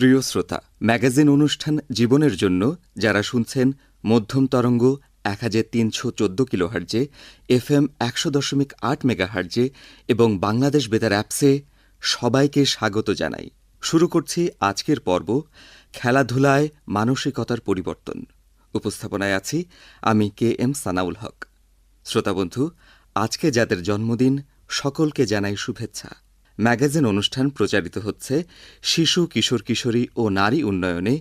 প্রিয় শ্রোতা, ম্যাগাজিন অনুষ্ঠান জীবনের জন্য যারা শুনছেন মধ্যম তরঙ্গ 1314 কিলোহার্জে, FM 100.8 মেগাহার্জে এবং বাংলাদেশ বেতার অ্যাপসে সবাইকে স্বাগত জানাই। শুরু করছি আজকের পর্ব, খেলাধুলায় মানসিকতার পরিবর্তন। উপস্থাপনায় আছি আমি KM সানাউল হক। শ্রোতাবন্ধু, আজকে যাদের জন্মদিন সকলকে জানাই শুভেচ্ছা। ম্যাগাজিন অনুষ্ঠান প্রচারিত হচ্ছে শিশু, কিশোর কিশোরী ও নারী উন্নয়নে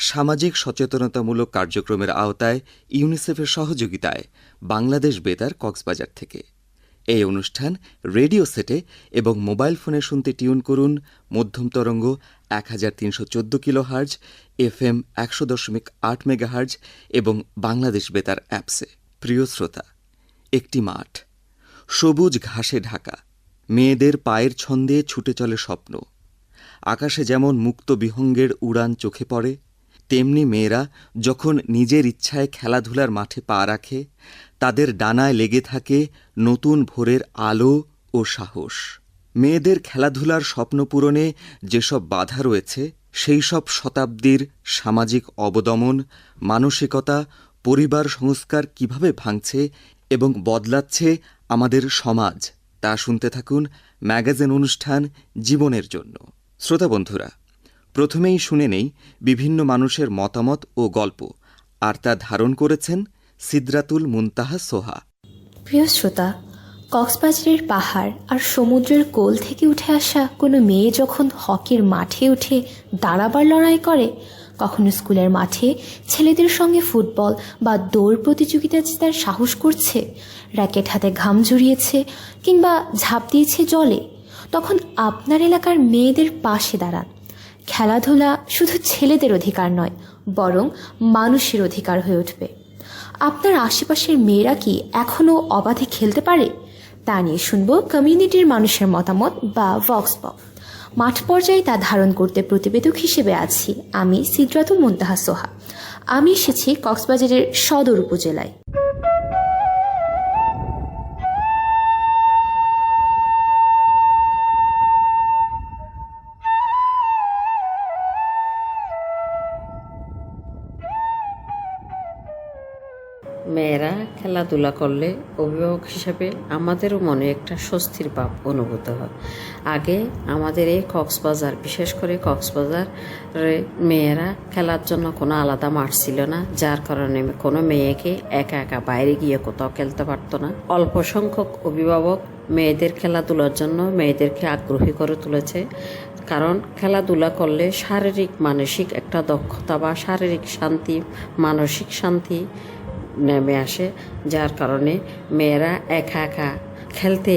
সামাজিক সচেতনতামূলক কার্যক্রমের আওতায় ইউনিসেফের সহযোগিতায় বাংলাদেশ বেতার কক্সবাজার থেকে। এই অনুষ্ঠান রেডিও সেটে এবং মোবাইল ফোনে শুনতে টিউন করুন মধ্যম তরঙ্গ 1314 কিলোহার্জ, FM 100.8 মেগাহার্জ এবং বাংলাদেশ বেতার অ্যাপসে। প্রিয় শ্রোতা, একটি মাঠ, সবুজ ঘাসে ঢাকা, মেয়েদের পায়ের ছন্দে ছুটে চলে স্বপ্ন। আকাশে যেমন মুক্ত বিহঙ্গের উড়ান চোখে পড়ে, তেমনি মেয়েরা যখন নিজের ইচ্ছায় খেলাধুলার মাঠে পা রাখে, তাদের ডানায় লেগে থাকে নতুন ভোরের আলো ও সাহস। মেয়েদের খেলাধুলার স্বপ্ন পূরণে যেসব বাধা রয়েছে, সেই সব শতাব্দীর সামাজিক অবদমন, মানসিকতা, পরিবার সংস্কার কিভাবে ভাঙছে এবং বদলাচ্ছে আমাদের সমাজ, তা শুনতে থাকুন ম্যাগাজিন অনুষ্ঠান জীবনের জন্য। শ্রোতা বন্ধুরা, প্রথমেই শুনে নেই বিভিন্ন মানুষের মতামত ও গল্প, আর তা ধারণ করেছেন সিদরাতুল মুনতাহা সোহা। প্রিয় শ্রোতা, কক্সবাজারের পাহাড় আর সমুদ্রের কোল থেকে উঠে আসা কোনো মেয়ে যখন হকির মাঠে উঠে দাঁড়াবার লড়াই করে, কখনো স্কুলের মাঠে ছেলেদের সঙ্গে ফুটবল বা দৌড় প্রতিযোগিতা জেতার সাহস করছে, র্যাকেট হাতে ঘাম ঝরিয়েছে কিংবা ঝাঁপ দিয়েছে জলে, তখন আপনার এলাকার মেয়েদের পাশে দাঁড়ান। খেলাধুলা শুধু ছেলেদের অধিকার নয়, বরং মানুষের অধিকার হয়ে উঠবে। আপনার আশেপাশের মেয়েরা কি এখনও অবাধে খেলতে পারে? তা নিয়ে শুনব কমিউনিটির মানুষের মতামত বা ভক্স পপ। মাঠ পর্যায়ে তা ধারণ করতে প্রতিবেদক হিসেবে আছি আমি, সিদরাতুল মুনতাহা সোহা। আমি এসেছি কক্সবাজারের সদর উপজেলায়। মেয়েরা খেলাধুলা করলে অভিভাবক হিসেবে আমাদেরও মনে একটা স্বস্তির ভাব অনুভূত হয়। আগে আমাদের এই কক্সবাজার, বিশেষ করে কক্সবাজারে মেয়েরা খেলার জন্য কোনো আলাদা মাঠ ছিল না, যার কারণে কোনো মেয়েকে একা একা বাইরে গিয়ে কোথাও খেলতে পারতো না। অল্প সংখ্যক অভিভাবক মেয়েদের খেলাধুলার জন্য মেয়েদেরকে আগ্রহী করে তুলেছে, কারণ খেলাধুলা করলে শারীরিক মানসিক একটা দক্ষতা বা শারীরিক শান্তি, মানসিক শান্তি নেমে আসে, যার কারণে মেয়েরা একা একা খেলতে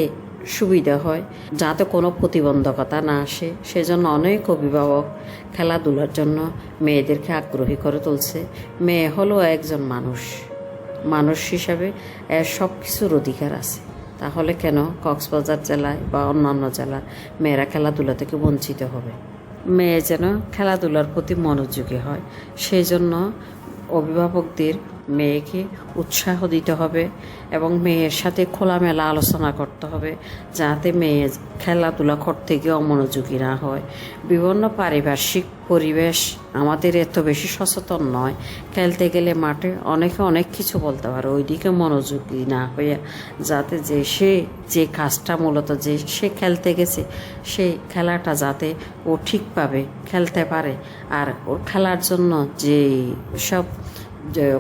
সুবিধা হয়, যাতে কোনো প্রতিবন্ধকতা না আসে। সেজন্য অনেক অভিভাবক খেলাধুলার জন্য মেয়েদেরকে আগ্রহী করে তুলছে। মেয়ে হলো একজন মানুষ হিসাবে এর সব কিছুর অধিকার আছে। তাহলে কেন কক্সবাজার জেলায় বা অন্যান্য জেলার মেয়েরা খেলাধুলা থেকে বঞ্চিত হবে? মেয়ে যেন খেলাধুলার প্রতি মনোযোগী হয়, সেই জন্য অভিভাবকদের মেয়েকে উৎসাহ দিতে হবে এবং মেয়ের সাথে খোলামেলা আলোচনা করতে হবে, যাতে মেয়ে খেলাধুলা করতে গিয়ে অমনোযোগী না হয়। বিভিন্ন পারিপার্শ্বিক পরিবেশ আমাদের এত বেশি সচেতন নয়, খেলতে গেলে মাঠে অনেকে অনেক কিছু বলতে পারে, ওইদিকে মনোযোগী না হয়ে যাতে যে কাজটা মূলত সে খেলতে গেছে সেই খেলাটা যাতে ও ঠিকভাবে খেলতে পারে, আর ওর খেলার জন্য যে সব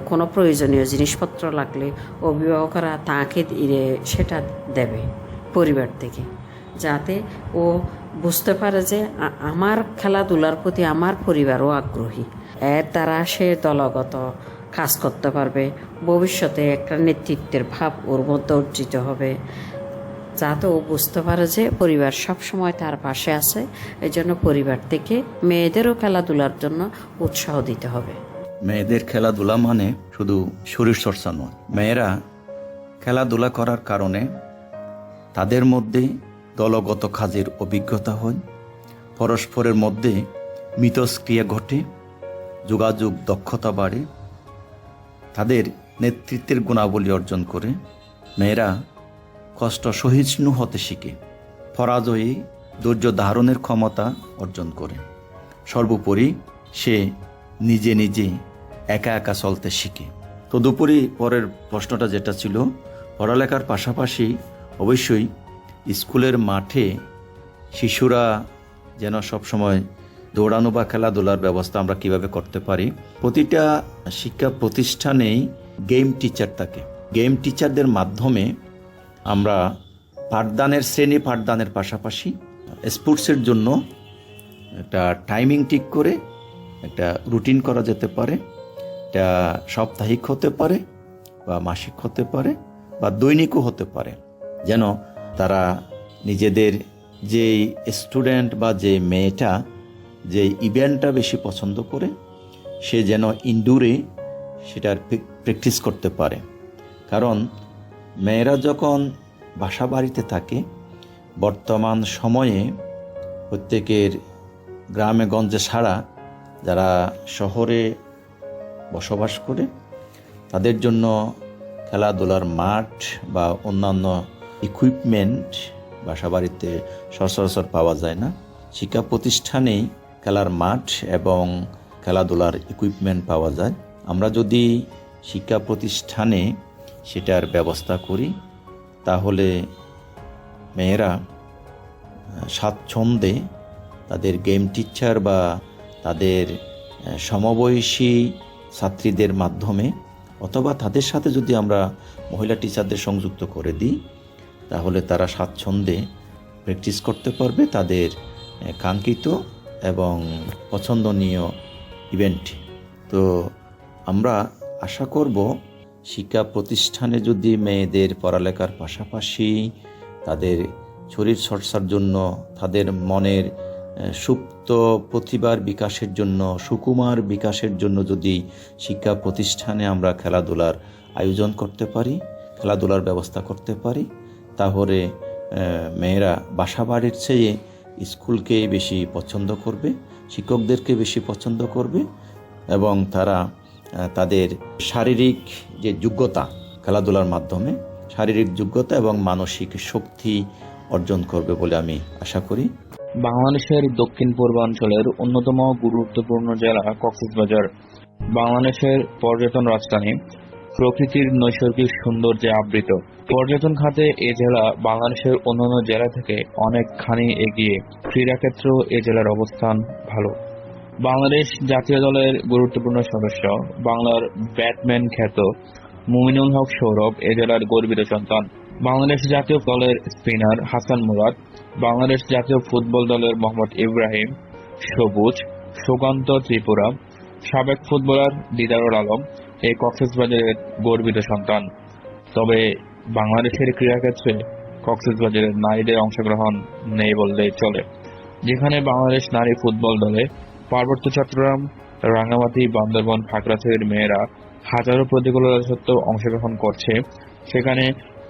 কোনো প্রয়োজনীয় জিনিসপত্র লাগলে অভিভাবকরা তাকে সেটা দেবে পরিবার থেকে, যাতে ও বুঝতে পারে যে আমার খেলাধুলার প্রতি আমার পরিবারও আগ্রহী। এর দ্বারা সে দলগত কাজ করতে পারবে, ভবিষ্যতে একটা নেতৃত্বের ভাব ওর মধ্যে অর্জিত হবে, যাতে ও বুঝতে পারে যে পরিবার সবসময় তার পাশে আছে। এই জন্য পরিবার থেকে মেয়েদেরও খেলাধুলার জন্য উৎসাহ দিতে হবে। মেয়েদের খেলাধুলা মানে শুধু শরীরচর্চা নয়, মেয়েরা খেলাধুলা করার কারণে তাদের মধ্যে দলগত কাজের অভিজ্ঞতা হয়, পরস্পরের মধ্যে মিথস্ক্রিয়া ঘটে, যোগাযোগ দক্ষতা বাড়ে, তাদের নেতৃত্বের গুণাবলী অর্জন করে। মেয়েরা কষ্ট সহিষ্ণু হতে শিখে, পরাজয়ে ধৈর্য ধারণের ক্ষমতা অর্জন করে। সর্বোপরি সে নিজে নিজে একা একা চলতে শিখে। তদুপরি পরের প্রশ্নটা যেটা ছিল, পড়ালেখার পাশাপাশি অবশ্যই স্কুলের মাঠে শিশুরা যেন সবসময় দৌড়ানো বা খেলাধুলার ব্যবস্থা আমরা কিভাবে করতে পারি। প্রতিটা শিক্ষা প্রতিষ্ঠানেই গেম টিচার থাকে। গেম টিচারদের মাধ্যমে আমরা শ্রেণী পাঠদানের পাশাপাশি স্পোর্টসের জন্য একটা টাইমিং ঠিক করে একটা রুটিন করা যেতে পারে। এটা সাপ্তাহিক হতে পারে বা মাসিক হতে পারে বা দৈনিকও হতে পারে, যেন তারা নিজেদের যে স্টুডেন্ট বা যে মেয়েটা যে ইভেন্টটা বেশি পছন্দ করে সে যেন ইনডোরে সেটার প্র্যাকটিস করতে পারে। কারণ মেয়েরা যখন বাসা বাড়িতে থাকে, বর্তমান সময়ে প্রত্যেকের গ্রামে গঞ্জে ছাড়া যারা শহরে বসবাস করে তাদের জন্য খেলাধুলার মাঠ বা অন্যান্য ইকুইপমেন্ট বাসা বাড়িতে সচরাচর পাওয়া যায় না। শিক্ষা প্রতিষ্ঠানেই খেলার মাঠ এবং খেলাধুলার ইকুইপমেন্ট পাওয়া যায়। আমরা যদি শিক্ষা প্রতিষ্ঠানে সেটার ব্যবস্থা করি তাহলে মেয়েরা স্বাচ্ছন্দ্যে তাদের গেম টিচার বা তাদের সমবয়সী ছাত্রীদের মাধ্যমে অথবা তাদের সাথে যদি আমরা মহিলা টিচারদের সংযুক্ত করে দিই তাহলে তারা স্বাচ্ছন্দ্যে প্র্যাকটিস করতে পারবে তাদের কাঙ্ক্ষিত এবং পছন্দনীয় ইভেন্ট। তো আমরা আশা করব শিক্ষা প্রতিষ্ঠানে যদি মেয়েদের পড়ালেখার পাশাপাশি তাদের শরীর চর্চার জন্য, তাদের মনের সুপ্ত প্রতিভার বিকাশের জন্য, সুকুমার বিকাশের জন্য যদি শিক্ষা প্রতিষ্ঠানে আমরা খেলাধুলার আয়োজন করতে পারি, খেলাধুলার ব্যবস্থা করতে পারি, তাহলে মেয়েরা বাসা বাড়ির চেয়ে স্কুলকে বেশি পছন্দ করবে, শিক্ষকদেরকে বেশি পছন্দ করবে এবং তারা তাদের শারীরিক যে যোগ্যতা খেলাধুলার মাধ্যমে শারীরিক যোগ্যতা এবং মানসিক শক্তি অর্জন করবে বলে আমি আশা করি। বাংলাদেশের দক্ষিণ পূর্বাঞ্চলের অন্যতম গুরুত্বপূর্ণ জেলা কক্সবাজার বাংলাদেশের পর্যটন রাজধানী, প্রকৃতির নৈসর্গিক সৌন্দর্যে আবৃত। পর্যটন খাতে এ জেলা বাংলাদেশের অন্যান্য জেলা থেকে অনেকখানি এগিয়ে। ক্রীড়াক্ষেত্রেও এ জেলার অবস্থান ভালো। বাংলাদেশ জাতীয় দলের গুরুত্বপূর্ণ সদস্য, বাংলার ব্যাটসম্যান খ্যাত মুমিনুল হক সৌরভ এ জেলার গর্বিত সন্তান। বাংলাদেশ জাতীয় দলের স্পিনার হাসান মুরাদ, বাংলাদেশ জাতীয় ফুটবল দলের মোহাম্মদ ইব্রাহিম, সবুজ, সুকান্ত ত্রিপুরা, সাবেক ফুটবলার দিদারুল আলম এই কক্সবাজারের গর্বিত সন্তান। তবে বাংলাদেশের ক্রীড়াক্ষেত্রে কক্সবাজারের নারীদের অংশগ্রহণ নেই বললেই চলে। যেখানে বাংলাদেশ নারী ফুটবল দলে পার্বত্য চট্টগ্রাম, রাঙ্গামাটি, বান্দরবান, খাগড়াছড়ির মেয়েরা হাজারো প্রতিকূলতা সত্ত্বেও অংশগ্রহণ করছে, সেখানে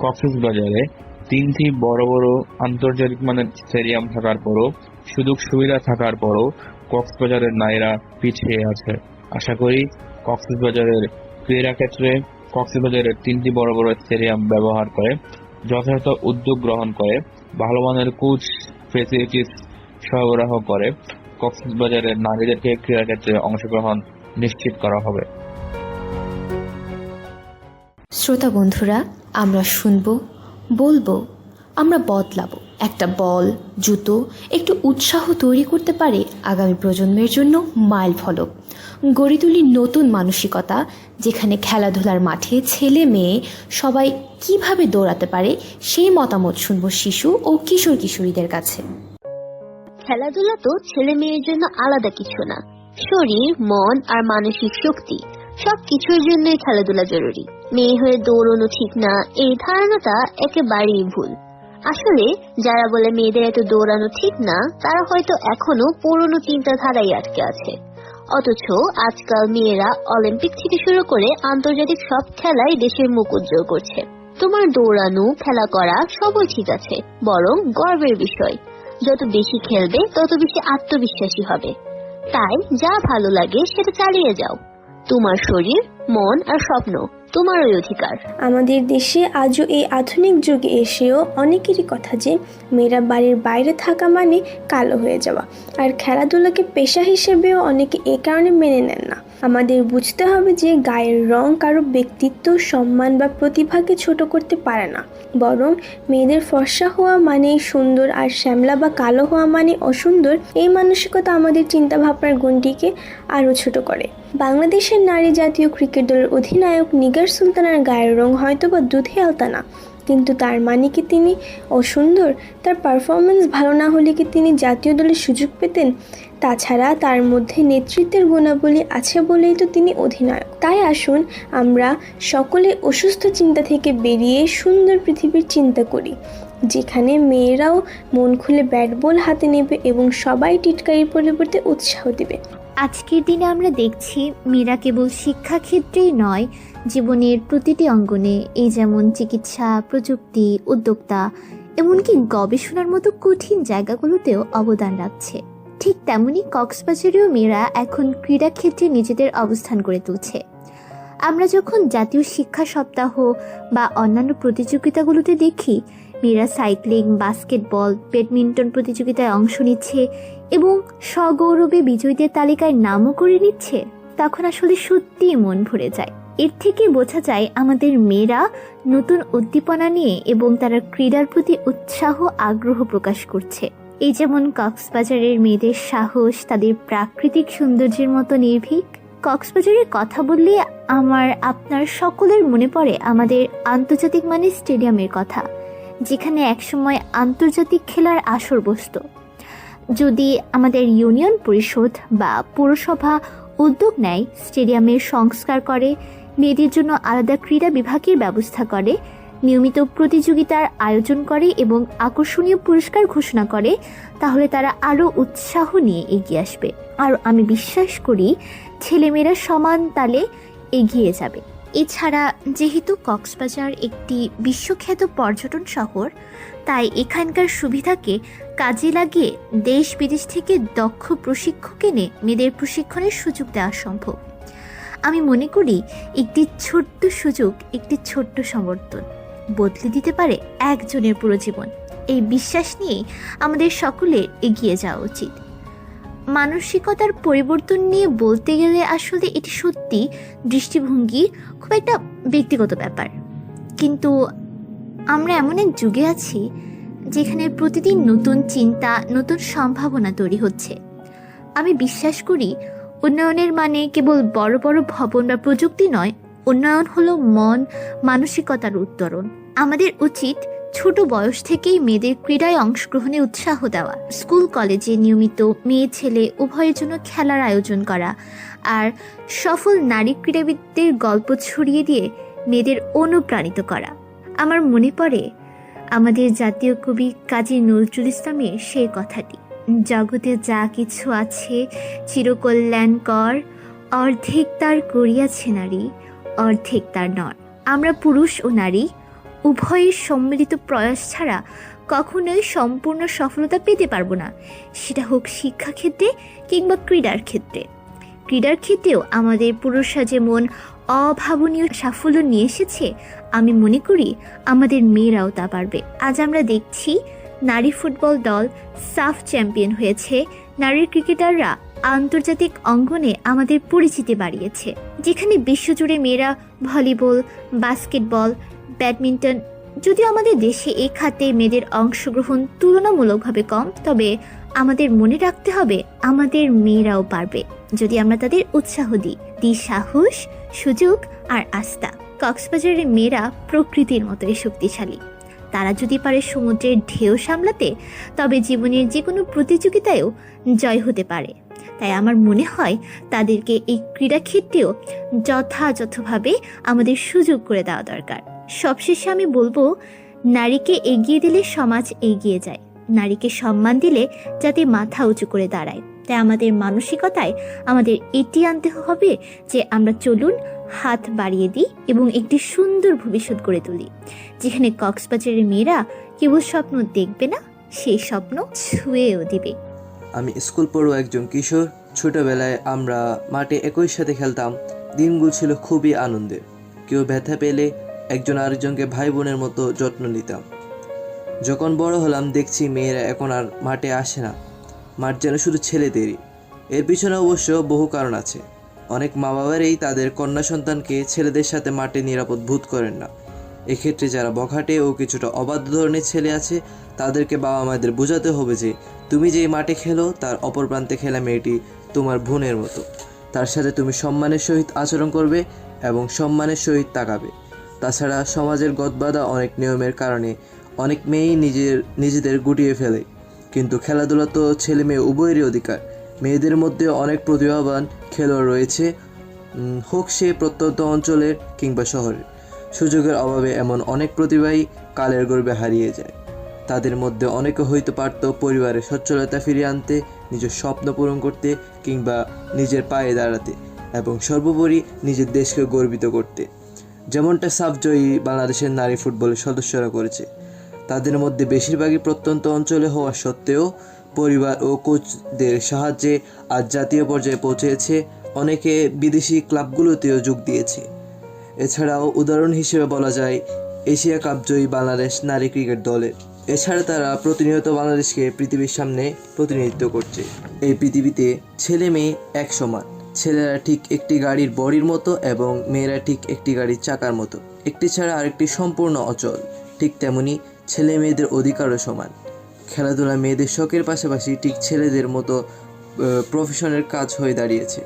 কক্সবাজারে 3টি বড় বড় আন্তর্জাতিক মানের স্টেডিয়াম থাকার পরও, সুযোগ সুবিধা থাকার পরও কক্সবাজারের নারীরা পিছিয়ে আছে। আশা করি কক্সবাজারের ক্রীড়াক্ষেত্রে কক্সবাজারের 3টি বড় বড় স্টেডিয়াম ব্যবহার করে যথাযথ উদ্যোগ গ্রহণ করে ভালো মানের কোচ ফেসিলিটিস সরবরাহ করে কক্সবাজারের নারীদেরকে ক্রীড়াক্ষেত্রে অংশগ্রহণ নিশ্চিত করা হবে। শ্রোতা বন্ধুরা, আমরা শুনবো, বলবো, আমরা বদলাবো। একটা বল, জুতো, একটু উৎসাহ তৈরি করতে পারে আগামী প্রজন্মের জন্য মাইল ফলক। গড়ে তুলি নতুন মানসিকতা, যেখানে খেলাধুলার মাঠে ছেলে মেয়ে সবাই কিভাবে দৌড়াতে পারে সেই মতামত শুনবো শিশু ও কিশোর কিশোরীদের কাছে। খেলাধুলা তো ছেলে মেয়ের জন্য আলাদা কিছু না। শরীর, মন আর মানসিক শক্তি সবকিছুর জন্যই খেলাধুলা জরুরি। মেয়ে হয়ে দৌড়ানো ঠিক না, এই ধারণাটা একেবারেই ভুল। আসলে যারা বলে মেয়েদের এত দৌড়ানো ঠিক না, তারা হয়তো এখনো পুরনো চিন্তাধারায় আটকে আছে। অথচ আজকাল মেয়েরা অলিম্পিক থেকে শুরু করে আন্তর্জাতিক সব খেলায় দেশের মুখ উজ্জ্বল করছে। তোমার দৌড়ানো, খেলা করা সবই ঠিক আছে, বরং গর্বের বিষয়। যত বেশি খেলবে তত বেশি আত্মবিশ্বাসী হবে। তাই যা ভালো লাগে সেটা চালিয়ে যাও। তোমার শরীর, মন আর স্বপ্ন তোমারই অধিকার। আমাদের দেশে আজও এই আধুনিক যুগে এসেও অনেকেরই কথা যে মেয়েরা বাড়ির বাইরে থাকা মানে কালো হয়ে যাওয়া, আর খেলাধুলাকে পেশা হিসেবেও অনেকে এ কারণে মেনে নেন না। আমাদের বুঝতে হবে যে গায়ের রং কারো ব্যক্তিত্ব, সম্মান বা প্রতিভাকে ছোট করতে পারে না, বরং মেয়েদের ফর্সা হওয়া মানেই সুন্দর আর শ্যামলা বা কালো হওয়া মানে অসুন্দর, এই মানসিকতা আমাদের চিন্তাভাবনার গণ্ডিকে আরও ছোট করে। বাংলাদেশের নারী জাতীয় ক্রিকেট দলের অধিনায়ক নিগার সুলতানার গায়ের রং হয়তো বা দুধে আলতা না, কিন্তু তার মানে কি তিনি অসুন্দর? তার পারফরমেন্স ভালো না হলে কি তিনি জাতীয় দলে সুযোগ পেতেন? তাছাড়া তার মধ্যে নেতৃত্বের গুণাবলী আছে বলেই তো তিনি অধিনায়ক। তাই আসুন আমরা সকলে অসুস্থ চিন্তা থেকে বেরিয়ে সুন্দর পৃথিবীর চিন্তা করি, যেখানে মেয়েরাও মন খুলে ব্যাট বল হাতে নেবে এবং সবাই টিটকারির পরিবর্তে উৎসাহ দেবে। আজকের দিনে আমরা দেখছি মেয়েরা কেবল শিক্ষাক্ষেত্রেই নয়, জীবনের প্রতিটি অঙ্গনে, এই যেমন চিকিৎসা, প্রযুক্তি, উদ্যোক্তা, এমনকি গবেষণার মতো কঠিন জায়গাগুলোতেও অবদান রাখছে। ঠিক তেমনি কক্সবাজারেও মেয়েরা এখন ক্রীড়াক্ষেত্রে নিজেদের অবস্থান গড়ে তুলছে। আমরা যখন জাতীয় শিক্ষা সপ্তাহ বা অন্যান্য প্রতিযোগিতাগুলোতে দেখি মেয়েরা সাইক্লিং, বাস্কেটবল, ব্যাডমিন্টন প্রতিযোগিতায় অংশ নিচ্ছে এবং সগৌরবে বিজয়ীদের তালিকায় নামও করে নিচ্ছে, তখন আসলে সত্যিই মন ভরে যায়। এর থেকে বোঝা যায় আমাদের মেয়েরা নতুন উদ্দীপনা নিয়ে এবং তারা ক্রীড়ার প্রতি উৎসাহ, আগ্রহ প্রকাশ করছে। এই যেমন কক্সবাজারের মেয়েদের সাহস, তাদের প্রাকৃতিক সৌন্দর্যের মতো নির্ভীক। কক্সবাজারের কথা বললে আপনার সকলের মনে পড়ে আমাদের আন্তর্জাতিক মানের স্টেডিয়ামের কথা, যেখানে একসময় আন্তর্জাতিক খেলার আসর বসত। যদি আমাদের ইউনিয়ন পরিষদ বা পৌরসভা উদ্যোগ নেয়, স্টেডিয়ামের সংস্কার করে, মেয়েদের জন্য আলাদা ক্রীড়া বিভাগের ব্যবস্থা করে, নিয়মিত প্রতিযোগিতার আয়োজন করে এবং আকর্ষণীয় পুরস্কার ঘোষণা করে, তাহলে তারা আরও উৎসাহ নিয়ে এগিয়ে আসবে। আর আমি বিশ্বাস করি ছেলেমেয়েরা সমান তালে এগিয়ে যাবে। এছাড়া যেহেতু কক্সবাজার একটি বিশ্বখ্যাত পর্যটন শহর, তাই এখানকার সুবিধাকে কাজে লাগিয়ে দেশ বিদেশ থেকে দক্ষ প্রশিক্ষক এনে মেয়েদের প্রশিক্ষণের সুযোগ দেওয়া সম্ভব। আমি মনে করি একটি ছোট্ট সুযোগ, একটি ছোট্ট সমর্থন বদলে দিতে পারে একজনের পুরো জীবন। এই বিশ্বাস নিয়েই আমাদের সকলের এগিয়ে যাওয়া উচিত। মানসিকতার পরিবর্তন নিয়ে বলতে গেলে আসলে এটি সত্যি দৃষ্টিভঙ্গি খুব একটা ব্যক্তিগত ব্যাপার, কিন্তু আমরা এমন এক যুগে আছি যেখানে প্রতিদিন নতুন চিন্তা, নতুন সম্ভাবনা তৈরি হচ্ছে। আমি বিশ্বাস করি উন্নয়নের মানে কেবল বড় বড় ভবন বা প্রযুক্তি নয়, উন্নয়ন হলো মন, মানসিকতার উত্তরণ। আমাদের উচিত ছোট বয়স থেকেই মেয়েদের ক্রীড়ায় অংশগ্রহণে উৎসাহ দেওয়া, স্কুল কলেজে নিয়মিত মেয়ে ছেলে উভয়ের জন্য খেলার আয়োজন করা, আর সফল নারী ক্রীড়াবিদদের গল্প ছড়িয়ে দিয়ে মেয়েদের অনুপ্রাণিত করা। আমার মনে পড়ে আমাদের জাতীয় কবি কাজী নজরুল ইসলামের সেই কথাটি, জগতে যা কিছু আছে চিরকল্যাণকর, অর্ধেক তার করিয়াছে নারী, অর্ধেক তার নর। আমরা পুরুষ ও নারী উভয়ের সম্মিলিত প্রয়াস ছাড়া কখনোই সম্পূর্ণ সফলতা পেতে পারবো না, সেটা হোক শিক্ষাক্ষেত্রে কিংবা ক্রীড়ার ক্ষেত্রে। ক্রীড়ার ক্ষেত্রেও আমাদের পুরুষরা যেমন অভাবনীয় সাফল্য নিয়ে এসেছে, আমি মনে করি আমাদের মেয়েরাও তা পারবে। আজ আমরা দেখছি নারী ফুটবল দল সাফ চ্যাম্পিয়ন হয়েছে, নারী ক্রিকেটাররা আন্তর্জাতিক অঙ্গনে আমাদের পরিচিতি বাড়িয়েছে। যেখানে বিশ্বজুড়ে মেয়েরা ভলিবল, বাস্কেটবল, ব্যাডমিন্টন, যদিও আমাদের দেশে এই খাতে মেয়েদের অংশগ্রহণ তুলনামূলকভাবে কম, তবে আমাদের মনে রাখতে হবে আমাদের মেয়েরাও পারবে যদি আমরা তাদের উৎসাহ দিই সাহস, সুযোগ আর আস্থা। কক্সবাজারের মেয়েরা প্রকৃতির মতোই শক্তিশালী। তারা যদি পারে সমুদ্রের ঢেউ সামলাতে, তবে জীবনের যে কোনো প্রতিযোগিতায়ও জয় হতে পারে। তাই আমার মনে হয় তাদেরকে এই ক্রীড়াক্ষেত্রেও যথাযথভাবে আমাদের সুযোগ করে দেওয়া দরকার। সবশেষে আমি বলবো, নারীকে এগিয়ে দিলে সমাজ এগিয়ে যায়, নারীকে সম্মান দিলে যাতে মাথা উঁচু করে দাঁড়ায়। তাই আমাদের মানসিকতায় আমাদের এটি আনতে হবে যে আমরা চলুন হাত বাড়িয়ে দিই এবং একটি সুন্দর ভবিষ্যৎ গড়ে তুলি, যেখানে কক্সবাজারের মেয়েরা কেবল স্বপ্ন দেখবে না, সেই স্বপ্ন ছুঁয়েও দিবে। আমি স্কুল পড়ুয়া একজন কিশোর। ছোটবেলায় আমরা মাঠে একই সাথে খেলতাম, দিনগুলো ছিল খুবই আনন্দের। কেউ ব্যথা পেলে একজন আরেকজনকে ভাই বোনের মতো যত্ন নিতাম। যখন বড় হলাম দেখছি মেয়েরা এখন আর মাঠে আসে না, মাঠ যেন শুধু ছেলেদেরই। এর পিছনে অবশ্য বহু কারণ আছে। অনেক মা বাবারই তাদের কন্যা সন্তানকে ছেলেদের সাথে মাঠে নিরাপদ বোধ করেন না। এক্ষেত্রে যারা বখাটে ও কিছুটা অবাধ্য ধরনের ছেলে আছে তাদেরকে বাবা মাদের বোঝাতে হবে যে তুমি যেই মাঠে খেলো তার অপর প্রান্তে খেলা মেয়েটি তোমার বোনের মতো। তার সাথে তুমি সম্মানের সহিত আচরণ করবে এবং সম্মানের সহিত তাকাবে। তাছাড়া সমাজের গদবাঁধা অনেক নিয়মের কারণে অনেক মেয়েই নিজেদের গুটিয়ে ফেলে। কিন্তু খেলাধুলা তো ছেলে মেয়ে উভয়েরই অধিকার। মেয়েদের মধ্যে অনেক প্রতিভাবান খেলোয়াড় রয়েছে, হোক সে প্রত্যন্ত অঞ্চলের কিংবা শহরের। সুযোগের অভাবে এমন অনেক প্রতিভাই কালের গর্ভে হারিয়ে যায়। তাদের মধ্যে অনেকে হয়তো পারত পরিবারের সচ্ছলতা ফিরিয়ে আনতে, নিজের স্বপ্ন পূরণ করতে কিংবা নিজের পায়ে দাঁড়াতে এবং সর্বোপরি নিজের দেশকে গর্বিত করতে, যেমনটা সাফজয়ী বাংলাদেশের নারী ফুটবলের সদস্যরা করেছে। তাদের মধ্যে বেশিরভাগই প্রত্যন্ত অঞ্চলে হওয়া সত্ত্বেও পরিবার ও কোচদের সাহায্যে আজ জাতীয় পর্যায়ে পৌঁছেছে। অনেকে বিদেশি ক্লাবগুলোতেও যোগ দিয়েছে। এছাড়াও উদাহরণ হিসেবে বলা যায় এশিয়া কাপ জয়ী বাংলাদেশ নারী ক্রিকেট দলের। এছাড়া তারা প্রতিনিয়ত বাংলাদেশকে পৃথিবীর সামনে প্রতিনিধিত্ব করছে। এই পৃথিবীতে ছেলে মেয়ে এক সমান। ছেলেরা ঠিক একটি গাড়ির বডির মতো এবং মেয়েরা ঠিক একটি গাড়ির চাকার মতো, একটি ছাড়া আরেকটি সম্পূর্ণ অচল। ঠিক তেমনি ছেলে মেয়েদের অধিকারও সমান। খেলাধুলা মেয়েদের শখের পাশাপাশি ঠিক ছেলেদের মতো প্রফেশনের কাজ হয়ে দাঁড়িয়েছে।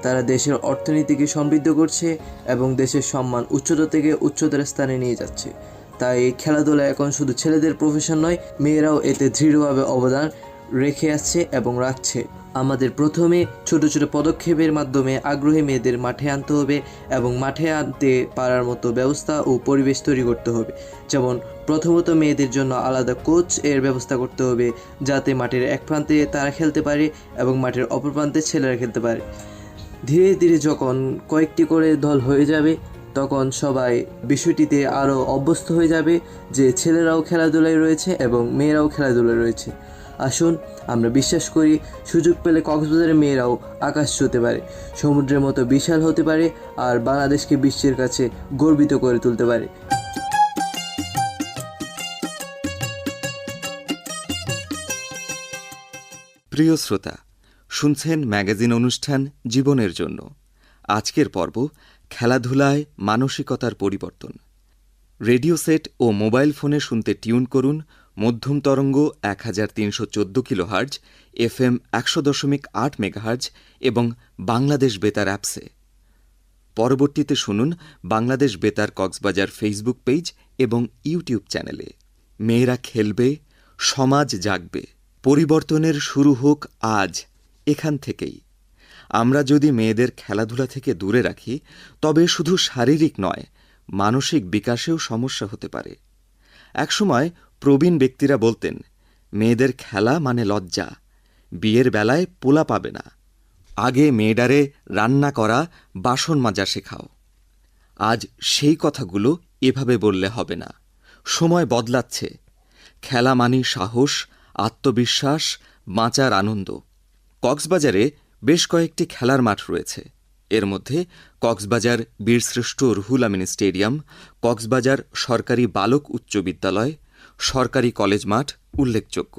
তারা দেশের অর্থনীতিকে সমৃদ্ধ করছে এবং দেশের সম্মান উচ্চতা থেকে উচ্চতর স্থানে নিয়ে যাচ্ছে। তাই খেলাধুলা এখন শুধু ছেলেদের প্রফেশন নয়, মেয়েরাও এতে দৃঢ়ভাবে অবদান রেখে আসছে এবং রাখছে। আমাদের প্রথমে ছোট ছোট পদক্ষেপের মাধ্যমে আগ্রহী মেয়েদের মাঠে আনতে হবে এবং মাঠে আনতে পারার মতো ব্যবস্থা ও পরিবেশ তৈরি করতে হবে। যেমন প্রথমত মেয়েদের জন্য আলাদা কোচ এর ব্যবস্থা করতে হবে, যাতে মাঠের এক প্রান্তে তারা খেলতে পারে এবং মাঠের অপর প্রান্তে ছেলেরা খেলতে পারে। ধীরে ধীরে যখন কয়েকটি করে দল হয়ে যাবে তখন সবাই বিষয়টিতে আরও অভ্যস্ত হয়ে যাবে যে ছেলেরাও খেলাধুলায় রয়েছে এবং মেয়েরাও খেলাধুলায় রয়েছে। আসুন আমরা বিশ্বাস করি সুযোগ পেলে কক্সবাজারের মেয়েরাও আকাশ ছুঁতে পারে, সমুদ্রের মতো বিশাল হতে পারে আর বাংলাদেশকে বিশ্বের কাছে গর্বিত করে তুলতে পারে। প্রিয় শ্রোতা, শুনছেন ম্যাগাজিন অনুষ্ঠান জীবনের জন্য। আজকের পর্ব খেলাধুলায় মানসিকতার পরিবর্তন। রেডিও সেট ও মোবাইল ফোনে শুনতে টিউন করুন মধ্যম তরঙ্গ 1314 কিলোহার্জ, FM 100.8 মেগাহার্জ এবং বাংলাদেশ বেতার অ্যাপসে। পরবর্তীতে শুনুন বাংলাদেশ বেতার কক্সবাজার ফেসবুক পেজ এবং ইউটিউব চ্যানেলে। মেয়েরা খেলবে, সমাজ জাগবে। পরিবর্তনের শুরু হোক আজ, এখান থেকেই। আমরা যদি মেয়েদের খেলাধুলা থেকে দূরে রাখি তবে শুধু শারীরিক নয়, মানসিক বিকাশেও সমস্যা হতে পারে। একসময় প্রবীণ ব্যক্তিরা বলতেন, মেয়েদের খেলা মানে লজ্জা, বিয়ের বেলায় পোলা পাবে না, আগে মেয়েডারে রান্না করা, বাসন মাজা শেখাও। আজ সেই কথাগুলো এভাবে বললে হবে না। সময় বদলাচ্ছে। খেলা মানেই সাহস, আত্মবিশ্বাস, বাঁচার আনন্দ। কক্সবাজারে বেশ কয়েকটি খেলার মাঠ রয়েছে। এর মধ্যে কক্সবাজার বীরশ্রেষ্ঠ রুহুল আমিন স্টেডিয়াম, কক্সবাজার সরকারি বালক উচ্চ বিদ্যালয়, সরকারি কলেজ মাঠ উল্লেখযোগ্য।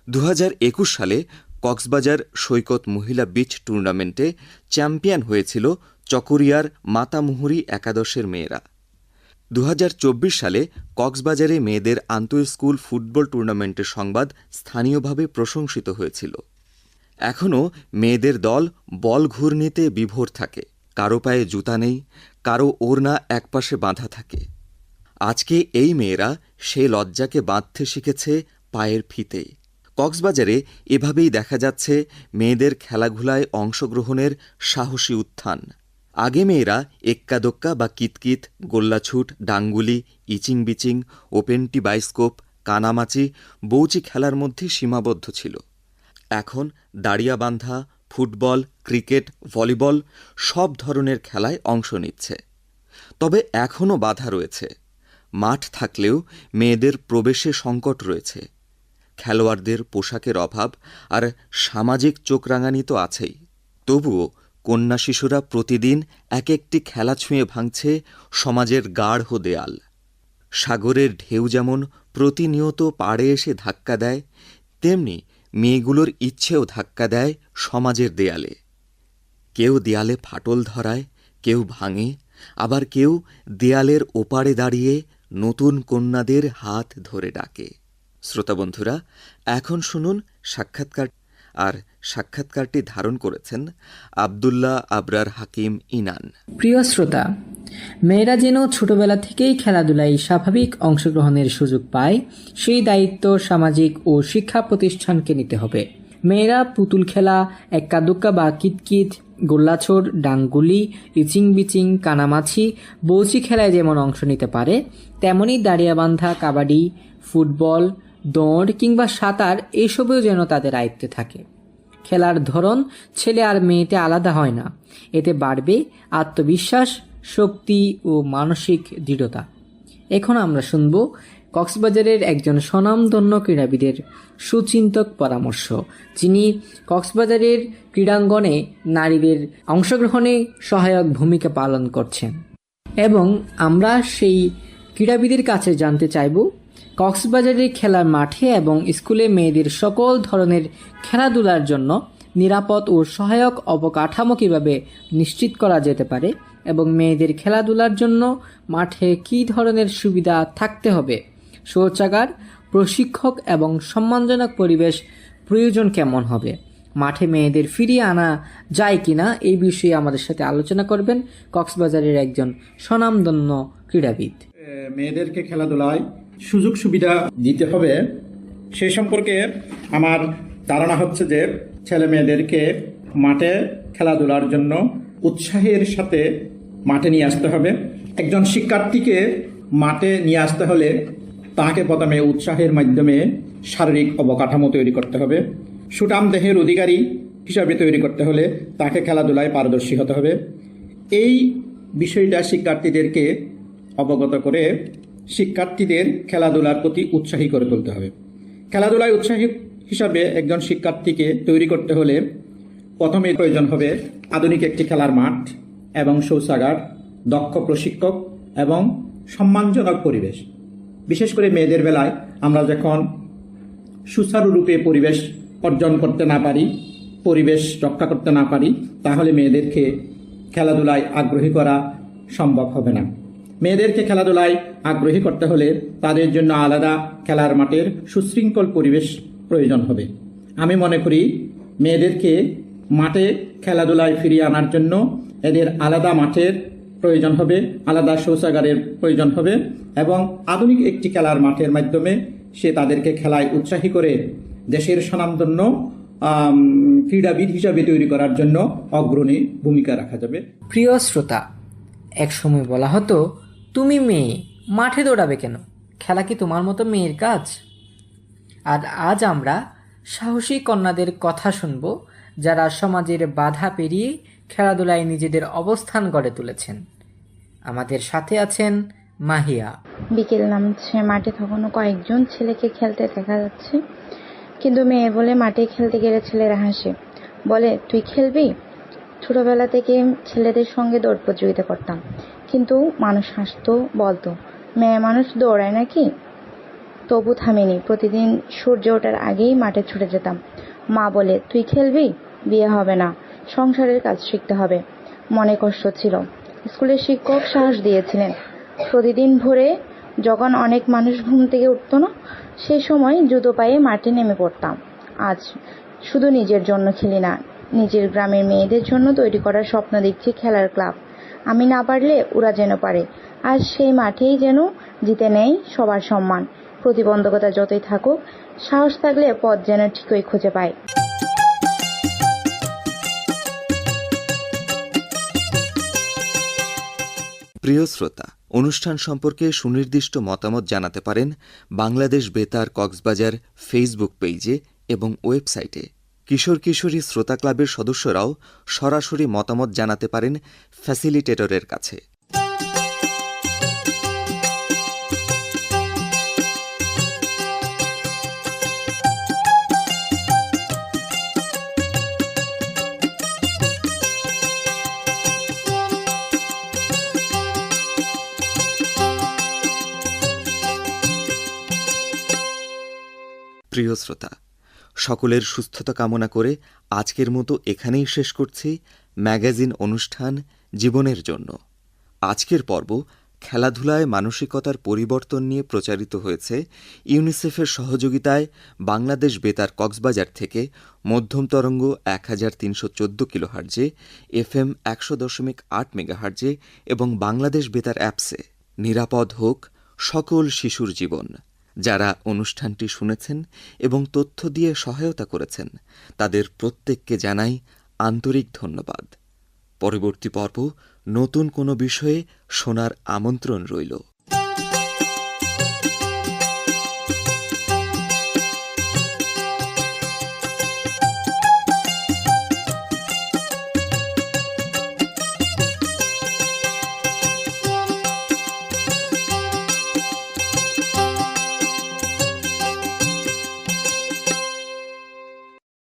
2021 সালে কক্সবাজার সৈকত মহিলা বিচ টুর্নামেন্টে চ্যাম্পিয়ন হয়েছিল চকরিয়ার মাতামুহুরী একাদশের মেয়েরা। 2024 সালে কক্সবাজারে মেয়েদের আন্তঃস্কুল ফুটবল টুর্নামেন্টের সংবাদ স্থানীয়ভাবে প্রশংসিত হয়েছিল। এখনও মেয়েদের দল বল ঘূর্ণিতে বিভোর থাকে। কারো পায়ে জুতা নেই, কারো ওড়না একপাশে বাঁধা থাকে। আজকে এই মেয়েরা সে লজ্জাকে বাঁধতে শিখেছে পায়ের ফিতে। কক্সবাজারে এভাবেই দেখা যাচ্ছে মেয়েদের খেলাধুলায় অংশগ্রহণের সাহসী উত্থান। আগে মেয়েরা এক্কাদোক্কা বা কিতকিত, গোল্লাছুট, ডাঙ্গুলি, ইচিং বিচিং, ওপেনটি বাইস্কোপ, কানামাচি, বৌচি খেলার মধ্যে সীমাবদ্ধ ছিল। এখন দাড়িয়াবান্ধা, ফুটবল, ক্রিকেট, ভলিবল সব ধরনের খেলায় অংশ নিচ্ছে। তবে এখনও বাধা রয়েছে। মাঠ থাকলেও মেয়েদের প্রবেশে সংকট রয়েছে। খেলোয়াড়দের পোশাকের অভাব আর সামাজিক চোখরাঙানি তো আছেই। তবুও কন্যা শিশুরা প্রতিদিন এক একটি খেলা ছুঁয়ে ভাঙছে সমাজের গাঢ় দেয়াল। সাগরের ঢেউ যেমন প্রতিনিয়ত পাড়ে এসে ধাক্কা দেয়, তেমনি মেয়েগুলোর ইচ্ছেও ধাক্কা দেয় সমাজের দেয়ালে। কেউ দেয়ালে ফাটল ধরায়, কেউ ভাঙে, আবার কেউ দেয়ালের ওপারে দাঁড়িয়ে নতুন কন্যাদের হাত ধরে ডাকে। শ্রোতা বন্ধুরা, এখন শুনুন সাক্ষাৎকার। আর সাক্ষাৎকারটি ধারণ করেছেন আব্দুল্লাহ আবরার হাকিম ইনান। প্রিয় শ্রোতা, মেয়েরা যেন ছোটবেলা থেকেই খেলাধুলায় স্বাভাবিক অংশগ্রহণের সুযোগ পায়, সেই দায়িত্ব সামাজিক ও শিক্ষা প্রতিষ্ঠানকে নিতে হবে। মেয়েরা পুতুল খেলা, এক্কা দুক্কা বা কিতকিত, গোল্লাছড়, ডাংগুলি, ইচিং বিচিং, কানামাছি, বৌচি খেলায় যেমন অংশ নিতে পারে, তেমনি দাঁড়িয়াবান্ধা, কাবাডি, ফুটবল, দৌড় কিংবা সাঁতার এসবেও যেন তাদের আয়ত্তে থাকে। খেলার ধরন ছেলে আর মেয়েতে আলাদা হয় না। এতে বাড়বে আত্মবিশ্বাস, শক্তি ও মানসিক দৃঢ়তা। এখন আমরা শুনব কক্সবাজারের একজন স্বনামধন্য ক্রীড়াবিদের সুচিন্তক পরামর্শ, যিনি কক্সবাজারের ক্রীড়াঙ্গনে নারীদের অংশগ্রহণে সহায়ক ভূমিকা পালন করছেন। এবং আমরা সেই ক্রীড়াবিদের কাছে জানতে চাইব কক্সবাজারের খেলার মাঠে এবং স্কুলে মেয়েদের সকল ধরনের খেলাধুলার জন্য নিরাপদ ও সহায়ক অবকাঠামো কীভাবে নিশ্চিত করা যেতে পারে এবং মেয়েদের খেলাধুলার জন্য মাঠে কী ধরনের সুবিধা থাকতে হবে, শৌচাগার, প্রশিক্ষক এবং সম্মানজনক পরিবেশ প্রয়োজন কেমন হবে, মাঠে মেয়েদের ফিরিয়ে আনা যায় কিনা, এই বিষয়ে আমাদের সাথে আলোচনা করবেন কক্সবাজারের একজন স্বনামধন্য ক্রীড়াবিদ। মেয়েদেরকে খেলাধুলায় সুযোগ সুবিধা দিতে হবে সে সম্পর্কে আমার ধারণা হচ্ছে যে ছেলে মেয়েদেরকে মাঠে খেলাধুলার জন্য উৎসাহের সাথে মাঠে নিয়ে আসতে হবে। একজন শিক্ষার্থীকে মাঠে নিয়ে আসতে হলে তাকে প্রথমে উৎসাহের মাধ্যমে শারীরিক অবকাঠামো তৈরি করতে হবে। সুঠাম দেহের অধিকারী হিসাবে তৈরি করতে হলে তাকে খেলাধুলায় পারদর্শী হতে হবে। এই বিষয়টা শিক্ষার্থীদেরকে অবগত করে শিক্ষার্থীদের খেলাধুলার প্রতি উৎসাহী করে তুলতে হবে। খেলাধুলায় উৎসাহী হিসাবে একজন শিক্ষার্থীকে তৈরি করতে হলে প্রথমে প্রয়োজন হবে আধুনিক একটি খেলার মাঠ এবং শৌচাগার, দক্ষ প্রশিক্ষক এবং সম্মানজনক পরিবেশ। বিশেষ করে মেয়েদের বেলায় আমরা যখন সুচারুরূপে পরিবেশ অর্জন করতে না পারি, পরিবেশ রক্ষা করতে না পারি, তাহলে মেয়েদেরকে খেলাধুলায় আগ্রহী করা সম্ভব হবে না। মেয়েদেরকে খেলাধুলায় আগ্রহী করতে হলে তাদের জন্য আলাদা খেলার মাঠের সুশৃঙ্খল পরিবেশ প্রয়োজন হবে। আমি মনে করি মেয়েদেরকে মাঠে খেলাধুলায় ফিরিয়ে আনার জন্য এদের আলাদা মাঠের প্রয়োজন হবে, আলাদা শৌচাগারের প্রয়োজন হবে এবং আধুনিক একটি খেলার মাঠের মাধ্যমে সে তাদেরকে খেলায় উৎসাহী করে দেশের স্বনামধন্য ক্রীড়াবিদ হিসাবে তৈরি করার জন্য অগ্রণী ভূমিকা রাখা যাবে। প্রিয় শ্রোতা, এক সময় বলা হতো, তুমি মেয়ে, মাঠে দৌড়াবে কেন? খেলা কি তোমার মতো মেয়ের কাজ? আর আজ আমরা সাহসী কন্যাদের কথা শুনব, যারা সমাজের বাধা পেরিয়ে খেলাধুলায় নিজেদের অবস্থান গড়ে তুলেছেন। আমাদের সাথে আছেন মাহিয়া। বিকেল নামছে, মাঠে তখনও কয়েকজন ছেলেকে খেলতে দেখা যাচ্ছে, কিন্তু মেয়ে বলে মাঠে খেলতে গেলে ছেলেরা হাসে, বলে তুই খেলবি? ছোটবেলা থেকে ছেলেদের সঙ্গে দৌড় প্রতিযোগিতা করতাম, কিন্তু মানুষ হাসতো, বলতো মেয়ে মানুষ দৌড়ায় নাকি। তবু থামিনি, প্রতিদিন সূর্য ওঠার আগেই মাঠে ছুটে যেতাম। মা বলে তুই খেলবি? বিয়ে হবে না, সংসারের কাজ শিখতে হবে। মনে কষ্ট ছিল। স্কুলের শিক্ষক সাহস দিয়েছিলেন। প্রতিদিন ভোরে যখন অনেক মানুষ ঘুম থেকে উঠতো না, সেই সময় জুতো পায়ে মাঠে নেমে পড়তাম। আজ শুধু নিজের জন্য খেলি না, নিজের গ্রামের মেয়েদের জন্য তৈরি করার স্বপ্ন দেখছি খেলার ক্লাব। আমি না পারলে ওরা যেন পারে, আজ সেই মাঠেই যেন জিতে নেয় সবার সম্মান। প্রতিবন্ধকতা যতই থাকুক, সাহস থাকলে পথ যেন ঠিকই খুঁজে পায়। প্রিয় শ্রোতা, অনুষ্ঠান সম্পর্কে সুনির্দিষ্ট মতামত জানাতে পারেন বাংলাদেশ বেতার কক্সবাজার ফেসবুক পেজে এবং ওয়েবসাইটে। কিশোর কিশোরী শ্রোতা ক্লাবের সদস্যরাও সরাসরি মতামত জানাতে পারেন ফ্যাসিলিটেটরের কাছে। প্রিয় শ্রোতা, সকলের সুস্থতা কামনা করে আজকের মতো এখানেই শেষ করছি ম্যাগাজিন অনুষ্ঠান জীবনের জন্য। আজকের পর্ব খেলাধুলায় মানসিকতার পরিবর্তন নিয়ে প্রচারিত হয়েছে ইউনিসেফের সহযোগিতায় বাংলাদেশ বেতার কক্সবাজার থেকে মধ্যম তরঙ্গ 1314 কিলোহার্জে, FM 100.8 মেগাহার্জে এবং বাংলাদেশ বেতার অ্যাপসে। নিরাপদ হোক সকল শিশুর জীবন। যারা অনুষ্ঠানটি শুনেছেন এবং তথ্য দিয়ে সহায়তা করেছেন তাদের প্রত্যেককে জানাই আন্তরিক ধন্যবাদ। পরবর্তী পর্ব নতুন কোনো বিষয়ে শোনার আমন্ত্রণ রইল।